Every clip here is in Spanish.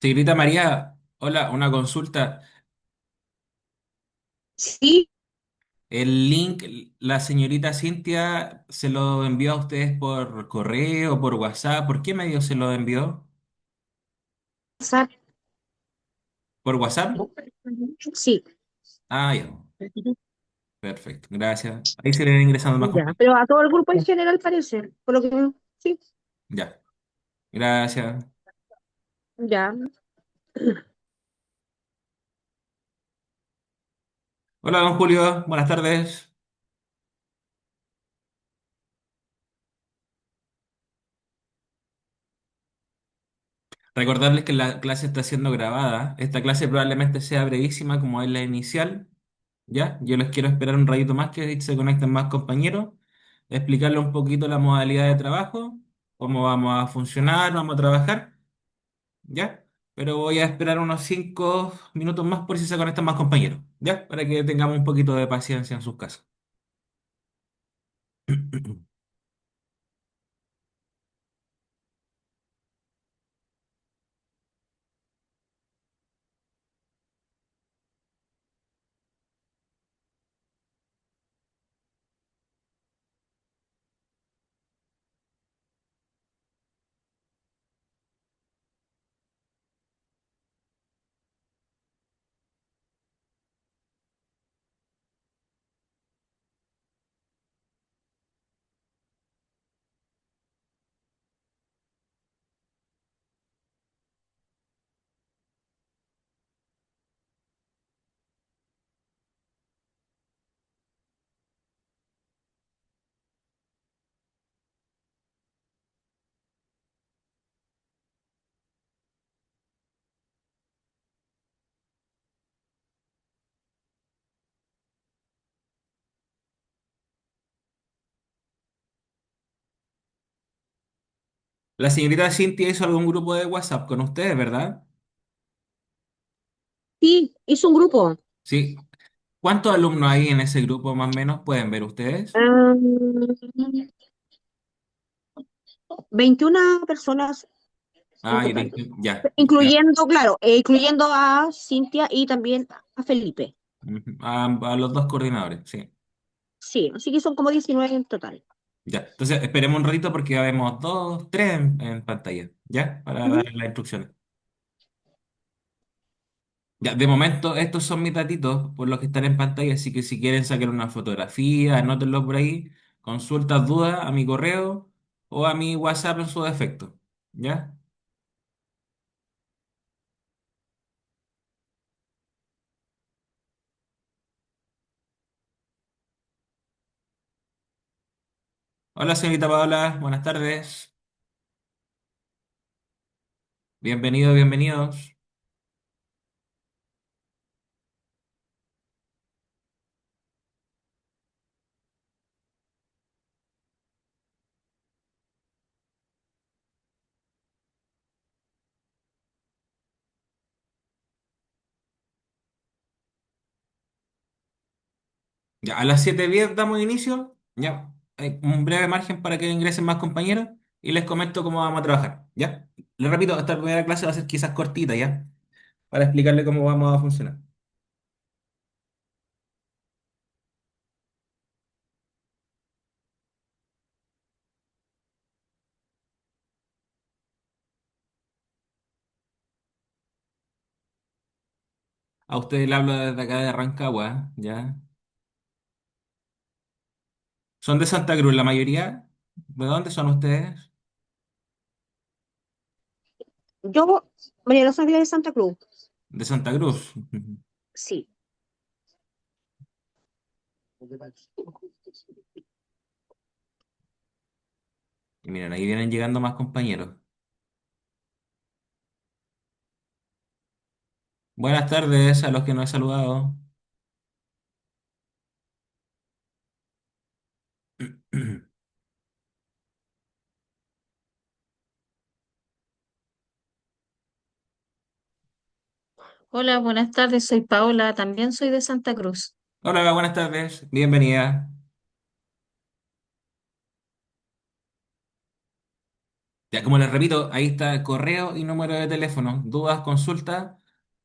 Señorita María, hola, una consulta. Sí, El link, la señorita Cintia se lo envió a ustedes por correo, por WhatsApp. ¿Por qué medio se lo envió? WhatsApp. ¿Por WhatsApp? Sí, Ah, ya. Perfecto, gracias. Ahí se le va ingresando más ya, compañeros. pero a todo el grupo en general parece, por lo que sí, Ya, gracias. ya. Hola, don Julio, buenas tardes. Recordarles que la clase está siendo grabada. Esta clase probablemente sea brevísima como es la inicial. ¿Ya? Yo les quiero esperar un ratito más que se conecten más compañeros, explicarles un poquito la modalidad de trabajo, cómo vamos a funcionar, vamos a trabajar, ¿ya? Pero voy a esperar unos 5 minutos más por si se conectan más compañeros, ¿ya? Para que tengamos un poquito de paciencia en sus casas. La señorita Cintia hizo algún grupo de WhatsApp con ustedes, ¿verdad? Sí, hizo un grupo. Sí. ¿Cuántos alumnos hay en ese grupo más o menos? ¿Pueden ver ustedes? Ah, 21 personas en Ah, total, ya, ya. incluyendo, claro, incluyendo a Cintia y también a Felipe. Ujú. A los dos coordinadores, sí. Sí, así que son como 19 en total. Ya, entonces esperemos un ratito porque ya vemos dos, tres en pantalla, ¿ya? Para Ujú. dar las instrucciones. Ya, de momento estos son mis datitos por los que están en pantalla, así que si quieren sacar una fotografía, anótenlo por ahí, consultas, dudas a mi correo o a mi WhatsApp en su defecto, ¿ya? Hola señorita Paola, buenas tardes, bienvenidos, bienvenidos. Ya, a las 7:10 damos inicio. Ya, hay un breve margen para que ingresen más compañeros y les comento cómo vamos a trabajar. Ya, les repito, esta primera clase va a ser quizás cortita, ya, para explicarle cómo vamos a funcionar. A ustedes les hablo desde acá de Rancagua, ya. Son de Santa Cruz la mayoría. ¿De dónde son ustedes? Yo, María Los Ángeles de Santa Cruz. De Santa Cruz. Sí. Y miren, ahí vienen llegando más compañeros. Buenas tardes a los que no he saludado. Hola, buenas tardes, soy Paola, también soy de Santa Cruz. Hola, buenas tardes. Bienvenida. Ya, como les repito, ahí está correo y número de teléfono. Dudas, consultas.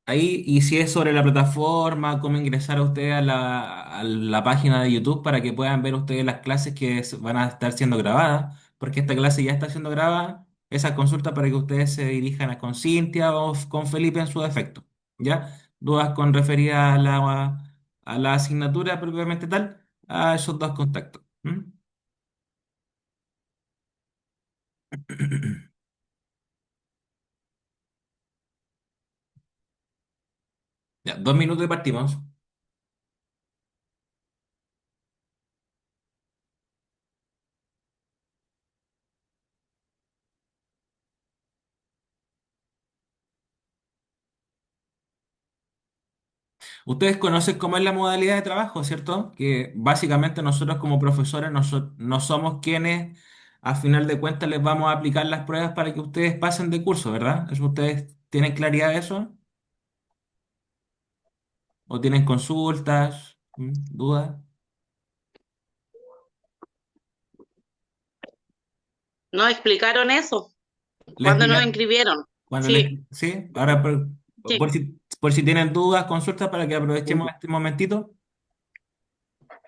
Ahí, y si es sobre la plataforma, cómo ingresar a ustedes a la página de YouTube para que puedan ver ustedes las clases que van a estar siendo grabadas, porque esta clase ya está siendo grabada. Esa consulta para que ustedes se dirijan con Cintia o con Felipe en su defecto. ¿Ya? Dudas con referidas a la asignatura propiamente tal, a esos dos contactos. ¿Mm? Ya, 2 minutos y partimos. Ustedes conocen cómo es la modalidad de trabajo, ¿cierto? Que básicamente nosotros como profesores no somos quienes a final de cuentas les vamos a aplicar las pruebas para que ustedes pasen de curso, ¿verdad? ¿Ustedes tienen claridad de eso? ¿O tienen consultas? ¿Dudas? ¿No explicaron eso ¿Les cuando nos explicaron? inscribieron? Cuando les... Sí, ¿Sí? Ahora, sí. por si tienen dudas, consultas para que aprovechemos este momentito.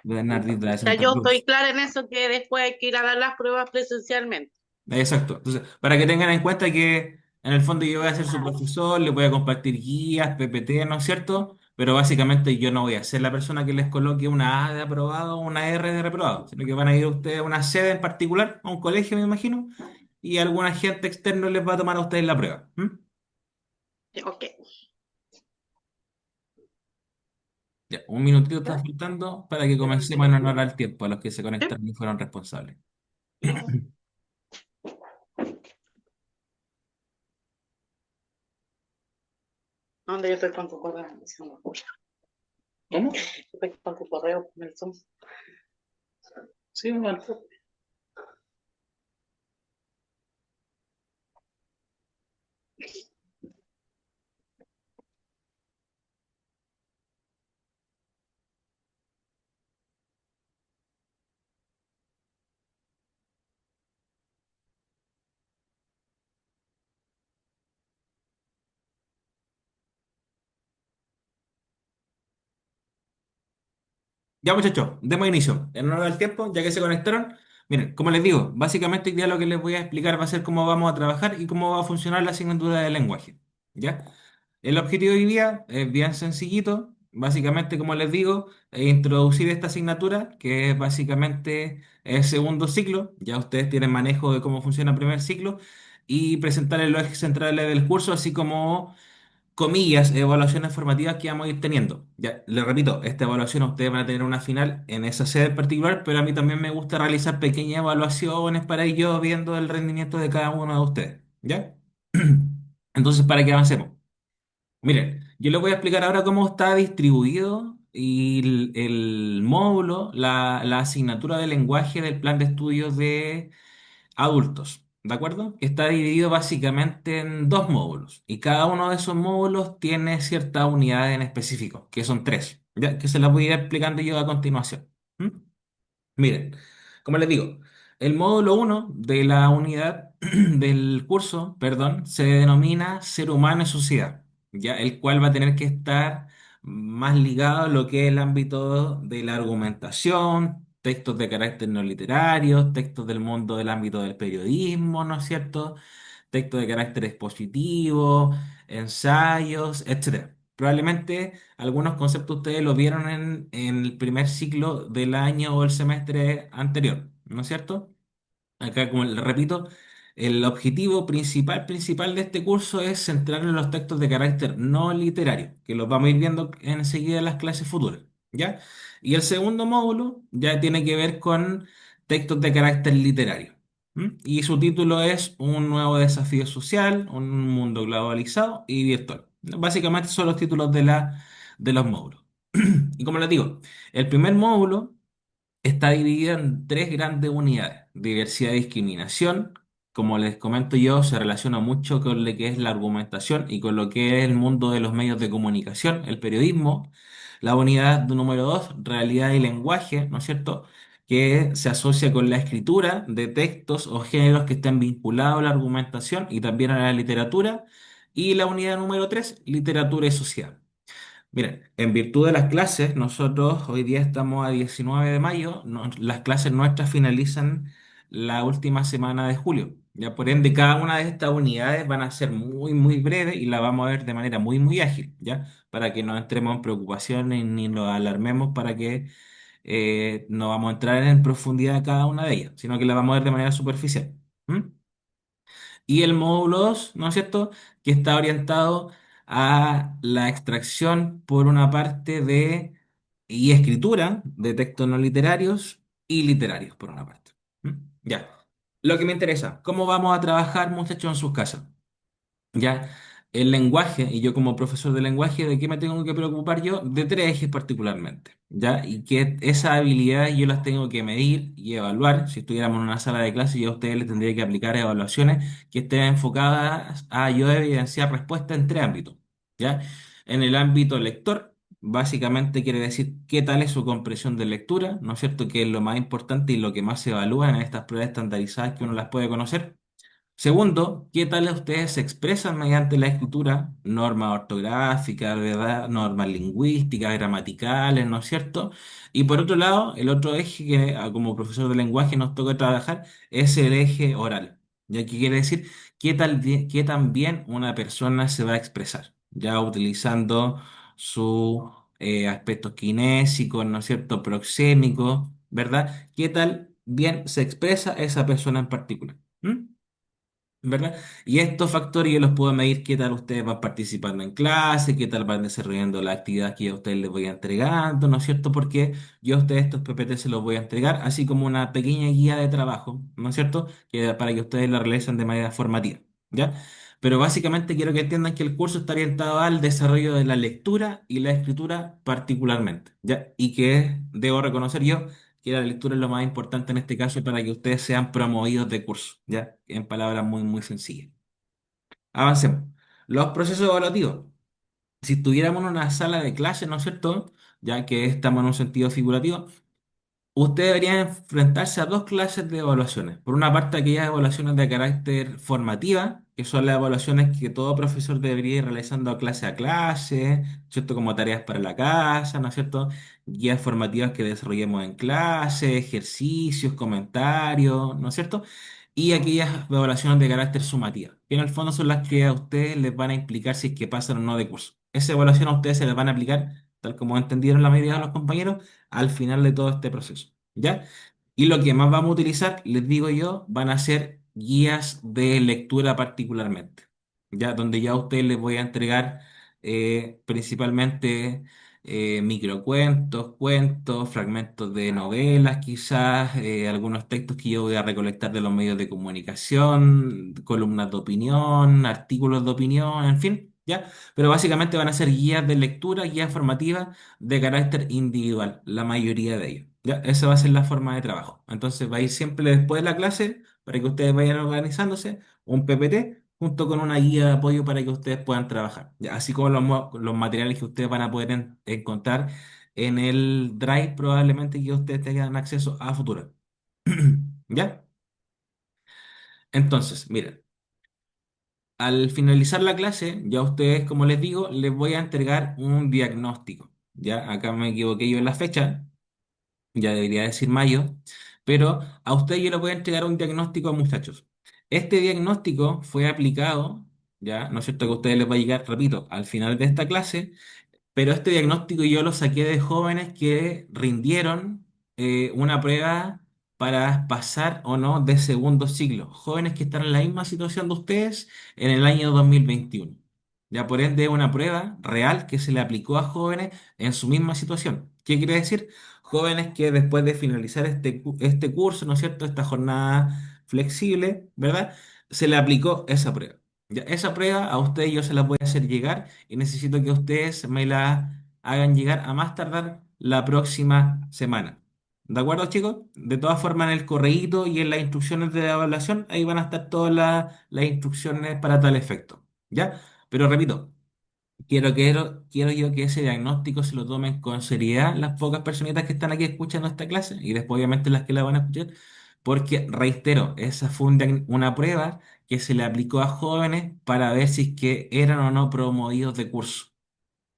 Bernardita de O sea, Santa yo estoy Cruz. clara en eso que después hay que ir a dar las pruebas presencialmente. Exacto. Entonces, para que tengan en cuenta que en el fondo yo voy a ser su profesor, les voy a compartir guías, PPT, ¿no es cierto? Pero básicamente yo no voy a ser la persona que les coloque una A de aprobado o una R de reprobado, sino que van a ir ustedes a una sede en particular, a un colegio, me imagino, y algún agente externo les va a tomar a ustedes la prueba. ¿M? Ok. Ya, un minutito está ¿Ya? faltando para que comencemos en honor al tiempo a los que se conectaron y fueron responsables. ¿Dónde yo estoy con tu correo? ¿Cómo? Estoy con tu correo, Nelson. Sí, bueno. Ya muchachos, demos inicio. En honor al tiempo, ya que se conectaron, miren, como les digo, básicamente hoy día lo que les voy a explicar va a ser cómo vamos a trabajar y cómo va a funcionar la asignatura de lenguaje. ¿Ya? El objetivo de hoy día es bien sencillito. Básicamente, como les digo, introducir esta asignatura, que es básicamente el segundo ciclo. Ya ustedes tienen manejo de cómo funciona el primer ciclo y presentarles los ejes centrales del curso, así como comillas, evaluaciones formativas que vamos a ir teniendo. Ya, les repito, esta evaluación ustedes van a tener una final en esa sede en particular, pero a mí también me gusta realizar pequeñas evaluaciones para ir yo viendo el rendimiento de cada uno de ustedes. ¿Ya? Entonces, para que avancemos. Miren, yo les voy a explicar ahora cómo está distribuido y el módulo, la asignatura de lenguaje del plan de estudios de adultos, ¿de acuerdo? Está dividido básicamente en dos módulos y cada uno de esos módulos tiene ciertas unidades en específico, que son tres, ya que se las voy a ir explicando yo a continuación. ¿Mm? Miren, como les digo, el módulo uno de la unidad del curso, perdón, se denomina Ser humano y sociedad, ya el cual va a tener que estar más ligado a lo que es el ámbito de la argumentación, textos de carácter no literario, textos del mundo del ámbito del periodismo, ¿no es cierto? Textos de carácter expositivo, ensayos, etcétera. Probablemente algunos conceptos ustedes lo vieron en el primer ciclo del año o el semestre anterior, ¿no es cierto? Acá, como le repito, el objetivo principal de este curso es centrarnos en los textos de carácter no literario, que los vamos a ir viendo enseguida en las clases futuras, ¿ya? Y el segundo módulo ya tiene que ver con textos de carácter literario. ¿M? Y su título es Un nuevo desafío social, un mundo globalizado y virtual. Básicamente son los títulos de los módulos. Y como les digo, el primer módulo está dividida en tres grandes unidades. Diversidad y discriminación, como les comento yo, se relaciona mucho con lo que es la argumentación y con lo que es el mundo de los medios de comunicación, el periodismo. La unidad número dos, realidad y lenguaje, ¿no es cierto? que se asocia con la escritura de textos o géneros que estén vinculados a la argumentación y también a la literatura. Y la unidad número 3, literatura y sociedad. Miren, en virtud de las clases, nosotros hoy día estamos a 19 de mayo, las clases nuestras finalizan la última semana de julio. Ya por ende, cada una de estas unidades van a ser muy, muy breves y la vamos a ver de manera muy, muy ágil, ¿ya? Para que no entremos en preocupaciones ni nos alarmemos para que no vamos a entrar en profundidad de cada una de ellas, sino que la vamos a ver de manera superficial. ¿Mm? Y el módulo 2, ¿no es cierto?, que está orientado a la extracción, por una parte, y escritura de textos no literarios y literarios, por una parte. ¿Mm? Ya. Lo que me interesa, ¿cómo vamos a trabajar, muchachos, en sus casas? Ya, el lenguaje, y yo como profesor de lenguaje, ¿de qué me tengo que preocupar yo? De tres ejes particularmente, ¿ya? Y que esas habilidades yo las tengo que medir y evaluar. Si estuviéramos en una sala de clase, yo a ustedes les tendría que aplicar evaluaciones que estén enfocadas a yo evidenciar respuesta en tres ámbitos, ¿ya? En el ámbito lector, básicamente quiere decir qué tal es su comprensión de lectura, ¿no es cierto? Que es lo más importante y lo que más se evalúa en estas pruebas estandarizadas que uno las puede conocer. Segundo, ¿qué tal ustedes se expresan mediante la escritura? Normas ortográficas, ¿verdad? Normas lingüísticas, gramaticales, ¿no es cierto? Y por otro lado, el otro eje que como profesor de lenguaje nos toca trabajar es el eje oral. ¿Ya qué quiere decir? ¿Qué tan bien una persona se va a expresar? Ya utilizando sus aspectos kinésicos, ¿no es cierto? Proxémicos, ¿verdad? ¿Qué tal bien se expresa esa persona en particular? ¿Mm? ¿Verdad? Y estos factores yo los puedo medir qué tal ustedes van participando en clase, qué tal van desarrollando la actividad que yo a ustedes les voy entregando, ¿no es cierto? Porque yo a ustedes estos PPT se los voy a entregar, así como una pequeña guía de trabajo, ¿no es cierto? Para que ustedes la realicen de manera formativa, ¿ya? Pero básicamente quiero que entiendan que el curso está orientado al desarrollo de la lectura y la escritura particularmente, ¿ya? Y que debo reconocer yo que la lectura es lo más importante en este caso para que ustedes sean promovidos de curso, ¿ya? En palabras muy, muy sencillas. Avancemos. Los procesos evaluativos. Si estuviéramos en una sala de clase, ¿no es cierto? Ya que estamos en un sentido figurativo, usted debería enfrentarse a dos clases de evaluaciones. Por una parte, aquellas evaluaciones de carácter formativa, que son las evaluaciones que todo profesor debería ir realizando a clase, ¿cierto? Como tareas para la casa, ¿no es cierto? Guías formativas que desarrollemos en clase, ejercicios, comentarios, ¿no es cierto? Y aquellas evaluaciones de carácter sumativa, que en el fondo son las que a ustedes les van a implicar si es que pasan o no de curso. Esa evaluación a ustedes se les van a aplicar, tal como entendieron la mayoría de los compañeros al final de todo este proceso, ¿ya? Y lo que más vamos a utilizar, les digo yo, van a ser guías de lectura particularmente, ¿ya? Donde ya a ustedes les voy a entregar principalmente microcuentos, cuentos, fragmentos de novelas, quizás algunos textos que yo voy a recolectar de los medios de comunicación, columnas de opinión, artículos de opinión, en fin, ¿ya? Pero básicamente van a ser guías de lectura, guías formativas de carácter individual, la mayoría de ellos. ¿Ya? Esa va a ser la forma de trabajo. Entonces va a ir siempre después de la clase, para que ustedes vayan organizándose, un PPT junto con una guía de apoyo para que ustedes puedan trabajar. ¿Ya? Así como los materiales que ustedes van a poder encontrar en el Drive probablemente que ustedes tengan acceso a futuro. ¿Ya? Entonces, miren. Al finalizar la clase, ya ustedes, como les digo, les voy a entregar un diagnóstico. Ya, acá me equivoqué yo en la fecha, ya debería decir mayo, pero a ustedes yo les voy a entregar un diagnóstico, muchachos. Este diagnóstico fue aplicado, ya, ¿no es cierto? Que a ustedes les va a llegar, repito, al final de esta clase, pero este diagnóstico yo lo saqué de jóvenes que rindieron una prueba para pasar o no de segundo ciclo. Jóvenes que están en la misma situación de ustedes en el año 2021. Ya por ende, es una prueba real que se le aplicó a jóvenes en su misma situación. ¿Qué quiere decir? Jóvenes que después de finalizar este curso, ¿no es cierto? Esta jornada flexible, ¿verdad? Se le aplicó esa prueba. Ya, esa prueba a ustedes yo se la voy a hacer llegar y necesito que ustedes me la hagan llegar a más tardar la próxima semana. ¿De acuerdo, chicos? De todas formas, en el correíto y en las instrucciones de evaluación, ahí van a estar todas las instrucciones para tal efecto. ¿Ya? Pero repito, Quiero yo que ese diagnóstico se lo tomen con seriedad las pocas personitas que están aquí escuchando esta clase y después obviamente las que la van a escuchar, porque reitero, esa fue una prueba que se le aplicó a jóvenes para ver si es que eran o no promovidos de curso.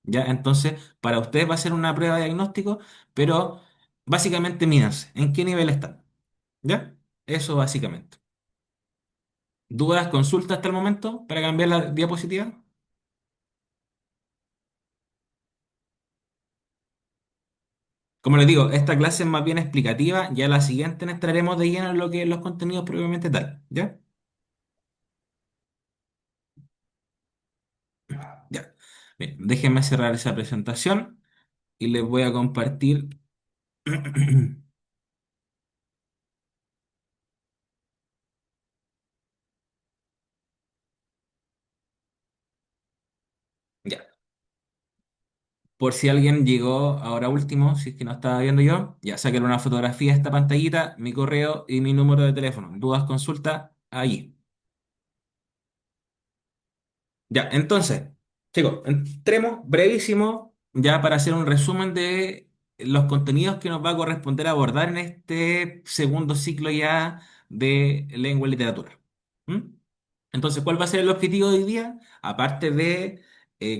¿Ya? Entonces, para ustedes va a ser una prueba de diagnóstico, pero básicamente mídense, ¿en qué nivel están? ¿Ya? Eso básicamente. ¿Dudas, consultas hasta el momento para cambiar la diapositiva? Como les digo, esta clase es más bien explicativa, ya la siguiente entraremos de lleno en lo que es los contenidos propiamente tal, ¿ya? Ya. Bien, déjenme cerrar esa presentación y les voy a compartir. Ya. Por si alguien llegó ahora último, si es que no estaba viendo yo, ya saquen una fotografía de esta pantallita, mi correo y mi número de teléfono. Dudas, consulta, ahí. Ya, entonces, chicos, entremos brevísimo ya para hacer un resumen de los contenidos que nos va a corresponder abordar en este segundo ciclo ya de lengua y literatura. ¿Mm? Entonces, ¿cuál va a ser el objetivo de hoy día? Aparte de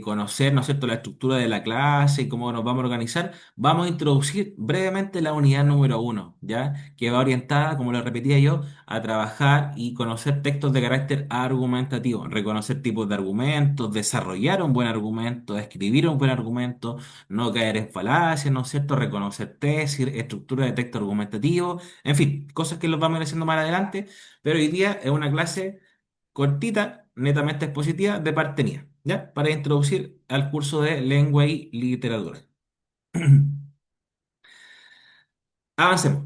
conocer, ¿no es cierto?, la estructura de la clase y cómo nos vamos a organizar, vamos a introducir brevemente la unidad número uno, ¿ya? Que va orientada, como lo repetía yo, a trabajar y conocer textos de carácter argumentativo, reconocer tipos de argumentos, desarrollar un buen argumento, escribir un buen argumento, no caer en falacias, ¿no es cierto?, reconocer tesis, estructura de texto argumentativo, en fin, cosas que los vamos a ir haciendo más adelante, pero hoy día es una clase cortita, netamente expositiva, de parte mía, ¿ya? Para introducir al curso de lengua y literatura. Avancemos.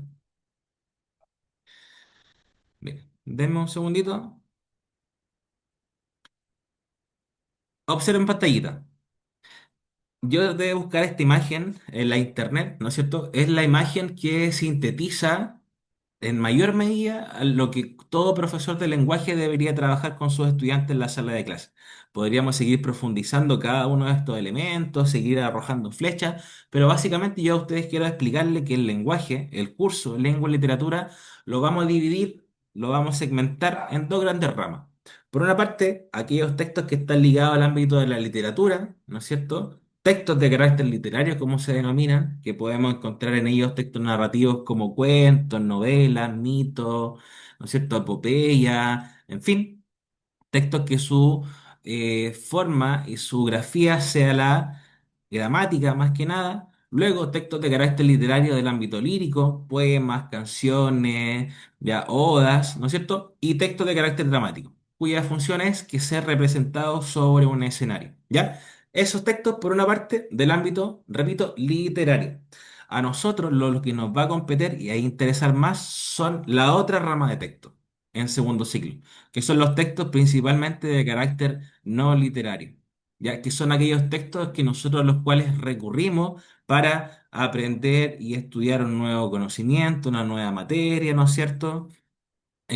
Bien, denme un segundito. Observen pantallita. Yo debo buscar esta imagen en la internet, ¿no es cierto? Es la imagen que sintetiza en mayor medida a lo que todo profesor de lenguaje debería trabajar con sus estudiantes en la sala de clase. Podríamos seguir profundizando cada uno de estos elementos, seguir arrojando flechas, pero básicamente yo a ustedes quiero explicarle que el lenguaje, el curso Lengua y Literatura, lo vamos a dividir, lo vamos a segmentar en dos grandes ramas. Por una parte, aquellos textos que están ligados al ámbito de la literatura, ¿no es cierto? Textos de carácter literario, como se denominan, que podemos encontrar en ellos textos narrativos como cuentos, novelas, mitos, ¿no es cierto?, epopeya, en fin, textos que su forma y su grafía sea la gramática más que nada. Luego, textos de carácter literario del ámbito lírico, poemas, canciones, ya, odas, ¿no es cierto? Y textos de carácter dramático, cuya función es que sea representado sobre un escenario, ¿ya? Esos textos, por una parte, del ámbito, repito, literario. A nosotros lo que nos va a competir y a interesar más son la otra rama de texto en segundo ciclo, que son los textos principalmente de carácter no literario, ya que son aquellos textos que nosotros a los cuales recurrimos para aprender y estudiar un nuevo conocimiento, una nueva materia, ¿no es cierto?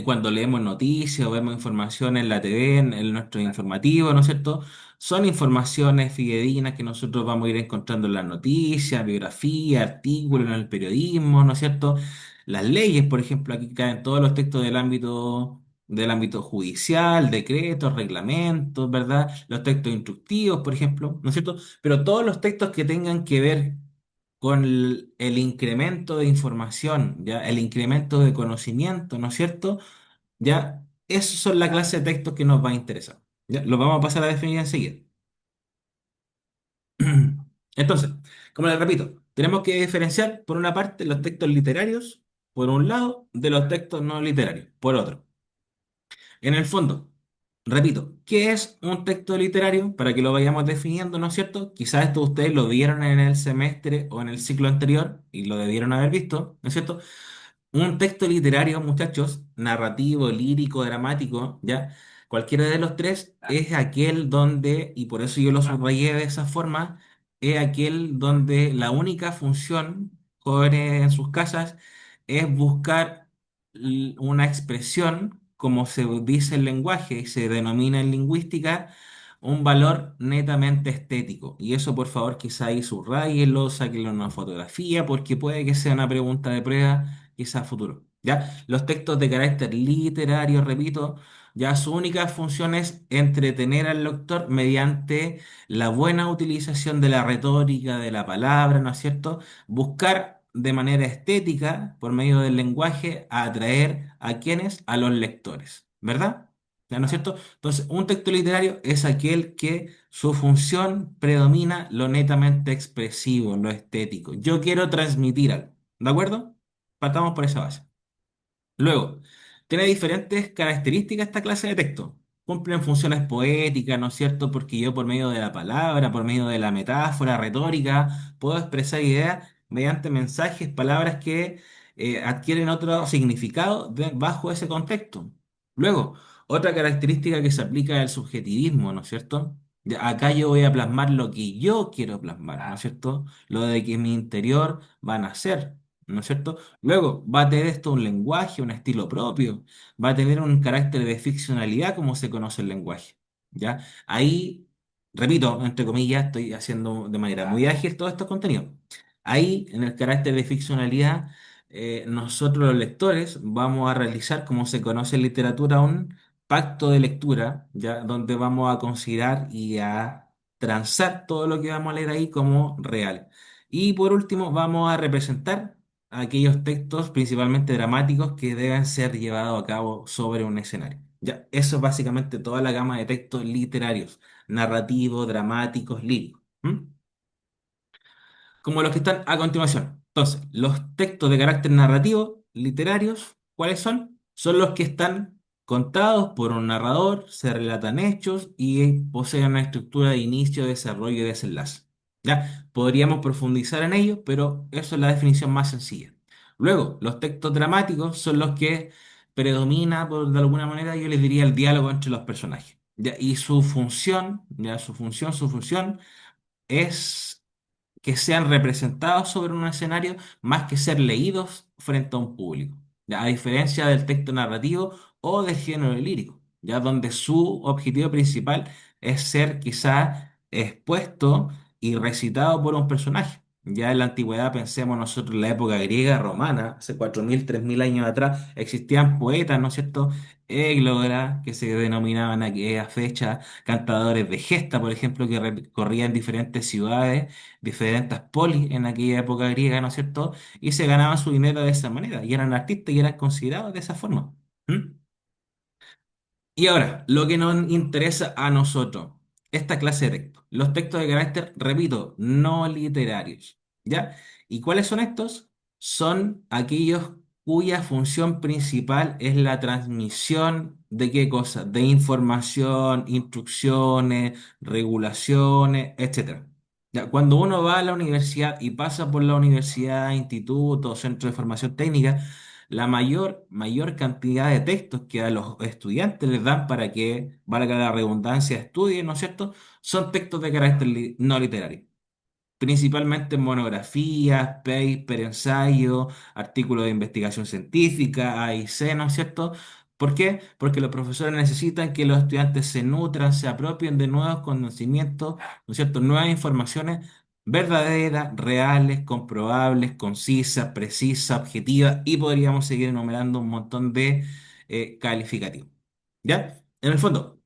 Cuando leemos noticias o vemos información en la TV, en nuestro informativo, ¿no es cierto? Son informaciones fidedignas que nosotros vamos a ir encontrando en las noticias, biografía, artículos, en el periodismo, ¿no es cierto? Las leyes, por ejemplo, aquí caen todos los textos del ámbito judicial, decretos, reglamentos, ¿verdad? Los textos instructivos, por ejemplo, ¿no es cierto? Pero todos los textos que tengan que ver con el incremento de información, ¿ya? El incremento de conocimiento, ¿no es cierto? ¿Ya? Esos son la clase de textos que nos va a interesar. ¿Ya? Los vamos a pasar a definir enseguida. Entonces, como les repito, tenemos que diferenciar, por una parte, los textos literarios, por un lado, de los textos no literarios, por otro. En el fondo, repito, ¿qué es un texto literario? Para que lo vayamos definiendo, ¿no es cierto? Quizás esto ustedes lo vieron en el semestre o en el ciclo anterior y lo debieron haber visto, ¿no es cierto? Un texto literario, muchachos, narrativo, lírico, dramático, ¿ya? Cualquiera de los tres es aquel donde, y por eso yo lo subrayé de esa forma, es aquel donde la única función, jóvenes en sus casas, es buscar una expresión, como se dice en lenguaje y se denomina en lingüística, un valor netamente estético. Y eso, por favor, quizá ahí subrayenlo, sáquenlo en una fotografía, porque puede que sea una pregunta de prueba, quizá a futuro. ¿Ya? Los textos de carácter literario, repito, ya su única función es entretener al lector mediante la buena utilización de la retórica, de la palabra, ¿no es cierto? Buscar de manera estética, por medio del lenguaje, a atraer a quienes, a los lectores, ¿verdad? ¿Ya? ¿No es cierto? Entonces, un texto literario es aquel que su función predomina lo netamente expresivo, lo estético. Yo quiero transmitir algo, ¿de acuerdo? Partamos por esa base. Luego, tiene diferentes características esta clase de texto. Cumplen funciones poéticas, ¿no es cierto? Porque yo por medio de la palabra, por medio de la metáfora, retórica, puedo expresar ideas mediante mensajes, palabras que adquieren otro significado bajo ese contexto. Luego, otra característica que se aplica es el subjetivismo, ¿no es cierto? Acá yo voy a plasmar lo que yo quiero plasmar, ¿no es cierto? Lo de que mi interior va a nacer, ¿no es cierto? Luego, va a tener esto un lenguaje, un estilo propio, va a tener un carácter de ficcionalidad como se conoce el lenguaje, ¿ya? Ahí, repito, entre comillas, estoy haciendo de manera muy ágil todos estos contenidos. Ahí, en el carácter de ficcionalidad, nosotros los lectores vamos a realizar, como se conoce en literatura, un pacto de lectura, ¿ya? Donde vamos a considerar y a transar todo lo que vamos a leer ahí como real. Y por último, vamos a representar aquellos textos, principalmente dramáticos, que deben ser llevados a cabo sobre un escenario. Ya, eso es básicamente toda la gama de textos literarios, narrativos, dramáticos, líricos. ¿M? Como los que están a continuación. Entonces, los textos de carácter narrativo, literarios, ¿cuáles son? Son los que están contados por un narrador, se relatan hechos y poseen una estructura de inicio, desarrollo y desenlace. ¿Ya? Podríamos profundizar en ello, pero eso es la definición más sencilla. Luego, los textos dramáticos son los que predomina, de alguna manera, yo les diría el diálogo entre los personajes. ¿Ya? Y su función, ya su función es que sean representados sobre un escenario más que ser leídos frente a un público. ¿Ya? A diferencia del texto narrativo o del género lírico, ya donde su objetivo principal es ser quizá expuesto y recitado por un personaje. Ya en la antigüedad, pensemos nosotros en la época griega, romana, hace 4000 3000 años atrás, existían poetas, ¿no es cierto? Églogas, que se denominaban a aquella fecha, cantadores de gesta, por ejemplo, que recorrían diferentes ciudades, diferentes polis en aquella época griega, ¿no es cierto? Y se ganaban su dinero de esa manera, y eran artistas y eran considerados de esa forma. ¿Mm? Y ahora, lo que nos interesa a nosotros, esta clase de textos, los textos de carácter, repito, no literarios, ¿ya? ¿Y cuáles son estos? Son aquellos cuya función principal es la transmisión de qué cosa, de información, instrucciones, regulaciones, etcétera. Ya, cuando uno va a la universidad y pasa por la universidad, instituto, centro de formación técnica, la mayor cantidad de textos que a los estudiantes les dan para que, valga la redundancia, estudien, ¿no es cierto? Son textos de carácter no literario, principalmente monografías, paper, ensayo, artículos de investigación científica, A y C, ¿no es cierto? ¿Por qué? Porque los profesores necesitan que los estudiantes se nutran, se apropien de nuevos conocimientos, ¿no es cierto? Nuevas informaciones verdaderas, reales, comprobables, concisas, precisas, objetivas, y podríamos seguir enumerando un montón de calificativos. ¿Ya? En el fondo.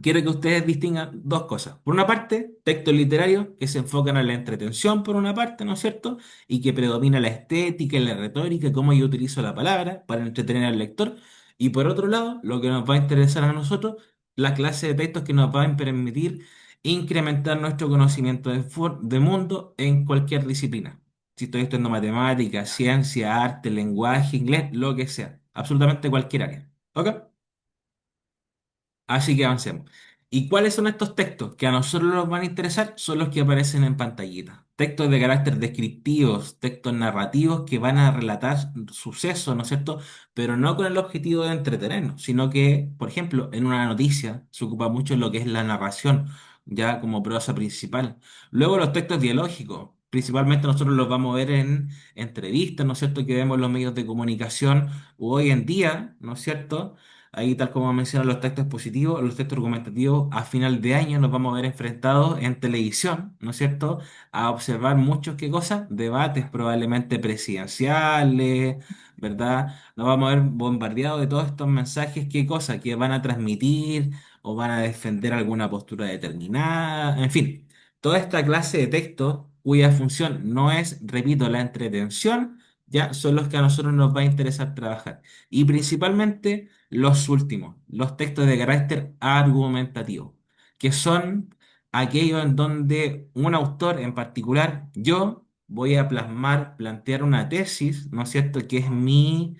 Quiero que ustedes distingan dos cosas. Por una parte, textos literarios que se enfocan en la entretención, por una parte, ¿no es cierto? Y que predomina la estética y la retórica, cómo yo utilizo la palabra para entretener al lector. Y por otro lado, lo que nos va a interesar a nosotros, la clase de textos que nos van a permitir incrementar nuestro conocimiento de mundo en cualquier disciplina. Si estoy estudiando matemáticas, ciencia, arte, lenguaje, inglés, lo que sea. Absolutamente cualquier área. ¿Ok? Así que avancemos. ¿Y cuáles son estos textos que a nosotros nos van a interesar? Son los que aparecen en pantallita. Textos de carácter descriptivos, textos narrativos que van a relatar sucesos, ¿no es cierto? Pero no con el objetivo de entretenernos, sino que, por ejemplo, en una noticia se ocupa mucho lo que es la narración, ya como prosa principal. Luego los textos dialógicos. Principalmente nosotros los vamos a ver en entrevistas, ¿no es cierto?, que vemos en los medios de comunicación hoy en día, ¿no es cierto?, ahí tal como mencionan los textos positivos, los textos argumentativos, a final de año nos vamos a ver enfrentados en televisión, ¿no es cierto?, a observar muchos, ¿qué cosa? Debates probablemente presidenciales, ¿verdad? Nos vamos a ver bombardeados de todos estos mensajes, ¿qué cosa? Que van a transmitir o van a defender alguna postura determinada, en fin, toda esta clase de textos cuya función no es, repito, la entretención, ya son los que a nosotros nos va a interesar trabajar. Y principalmente los últimos, los textos de carácter argumentativo, que son aquellos en donde un autor en particular, yo voy a plasmar, plantear una tesis, ¿no es cierto?, que es mi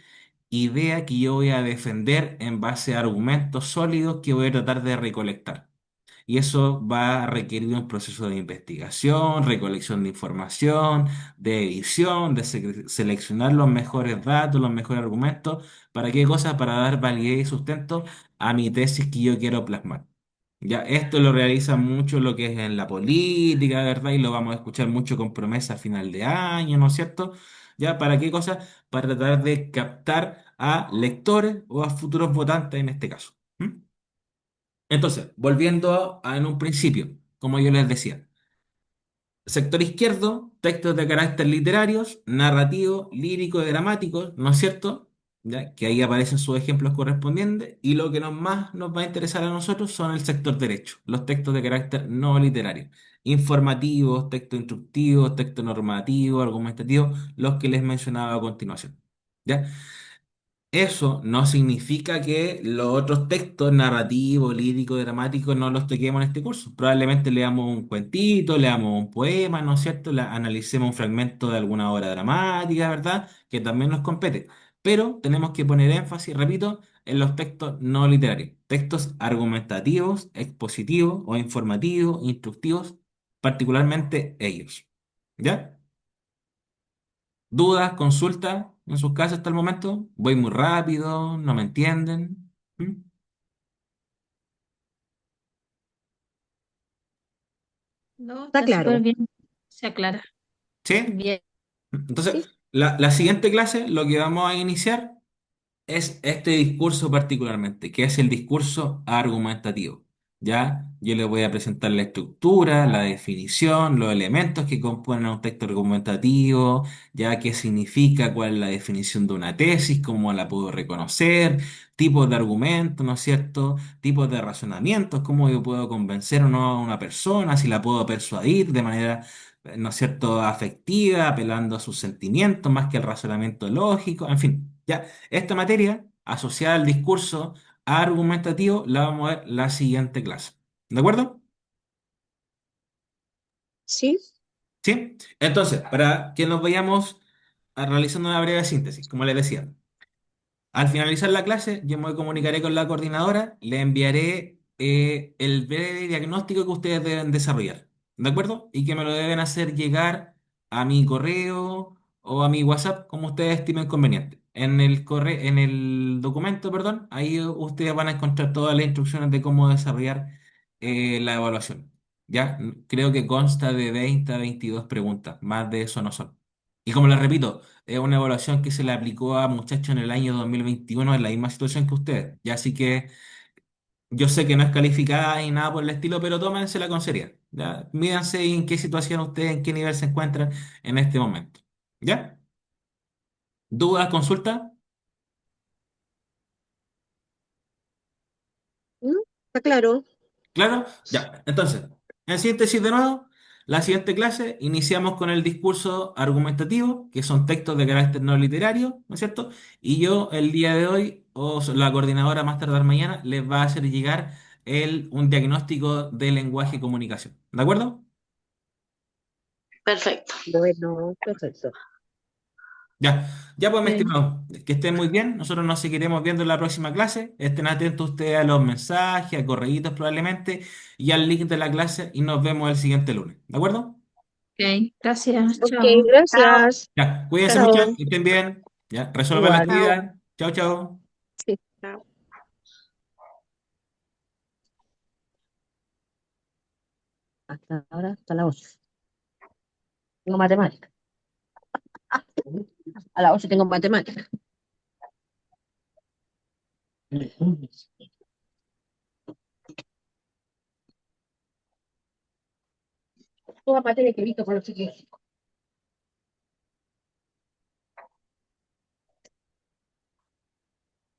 idea que yo voy a defender en base a argumentos sólidos que voy a tratar de recolectar. Y eso va a requerir un proceso de investigación, recolección de información, de edición, de seleccionar los mejores datos, los mejores argumentos. ¿Para qué cosa? Para dar validez y sustento a mi tesis que yo quiero plasmar. Ya, esto lo realiza mucho lo que es en la política, ¿verdad? Y lo vamos a escuchar mucho con promesa a final de año, ¿no es cierto? ¿Ya? ¿Para qué cosa? Para tratar de captar a lectores o a futuros votantes en este caso. ¿Mm? Entonces, volviendo a en un principio, como yo les decía, sector izquierdo, textos de carácter literarios, narrativos, líricos y dramáticos, ¿no es cierto? ¿Ya? Que ahí aparecen sus ejemplos correspondientes. Y lo que más nos va a interesar a nosotros son el sector derecho, los textos de carácter no literario, informativos, textos instructivos, textos normativos, argumentativos, los que les mencionaba a continuación. ¿Ya? Eso no significa que los otros textos narrativos, líricos, dramáticos no los toquemos en este curso. Probablemente leamos un cuentito, leamos un poema, ¿no es cierto? Analicemos un fragmento de alguna obra dramática, ¿verdad? Que también nos compete. Pero tenemos que poner énfasis, repito, en los textos no literarios. Textos argumentativos, expositivos o informativos, instructivos, particularmente ellos. ¿Ya? ¿Dudas, consultas en sus casos hasta el momento? ¿Voy muy rápido? ¿No me entienden? ¿Mm? No, Está está súper claro. bien. Se aclara. ¿Sí? Bien. Entonces, Sí. la siguiente clase, lo que vamos a iniciar es este discurso particularmente, que es el discurso argumentativo. ¿Ya? Yo les voy a presentar la estructura, la definición, los elementos que componen un texto argumentativo, ya qué significa, cuál es la definición de una tesis, cómo la puedo reconocer, tipos de argumentos, ¿no es cierto? Tipos de razonamientos, cómo yo puedo convencer o no a una persona, si la puedo persuadir de manera, ¿no es cierto?, afectiva, apelando a sus sentimientos más que al razonamiento lógico, en fin, ya. Esta materia, asociada al discurso argumentativo, la vamos a ver la siguiente clase. ¿De acuerdo? Sí. ¿Sí? Entonces, para que nos vayamos realizando una breve síntesis, como les decía. Al finalizar la clase, yo me comunicaré con la coordinadora, le enviaré el breve diagnóstico que ustedes deben desarrollar, ¿de acuerdo? Y que me lo deben hacer llegar a mi correo o a mi WhatsApp, como ustedes estimen conveniente. En el documento, perdón, ahí ustedes van a encontrar todas las instrucciones de cómo desarrollar la evaluación. ¿Ya? Creo que consta de 20 a 22 preguntas, más de eso no son. Y como les repito, es una evaluación que se le aplicó a muchachos en el año 2021 en la misma situación que ustedes. Ya así que yo sé que no es calificada ni nada por el estilo, pero tómensela con seriedad. ¿Ya? Mídanse en qué situación ustedes, en qué nivel se encuentran en este momento. ¿Ya? ¿Dudas, consultas? ¿Mm? Está claro. ¿Claro? Ya. Entonces, en síntesis de nuevo, la siguiente clase iniciamos con el discurso argumentativo, que son textos de carácter no literario, ¿no es cierto? Y yo el día de hoy, la coordinadora más tardar mañana, les va a hacer llegar un diagnóstico de lenguaje y comunicación. ¿De acuerdo? Perfecto. Bueno, perfecto. Ya, ya pues, mi Bien. estimado, que estén muy bien. Nosotros nos seguiremos viendo en la próxima clase. Estén atentos ustedes a los mensajes, a correitos probablemente, y al link de la clase, y nos vemos el siguiente lunes. ¿De acuerdo? Ok, gracias. Ok, Chao. Chao. gracias. Ya, cuídense mucho, Chao. que estén bien. Ya, resuelvan la Igual. Chao. actividad. Chao, chao. Sí. Chao. Hasta ahora, hasta la 8. Tengo matemática. A la 8 tengo matemática. Toda materia que he visto por los chiquillos.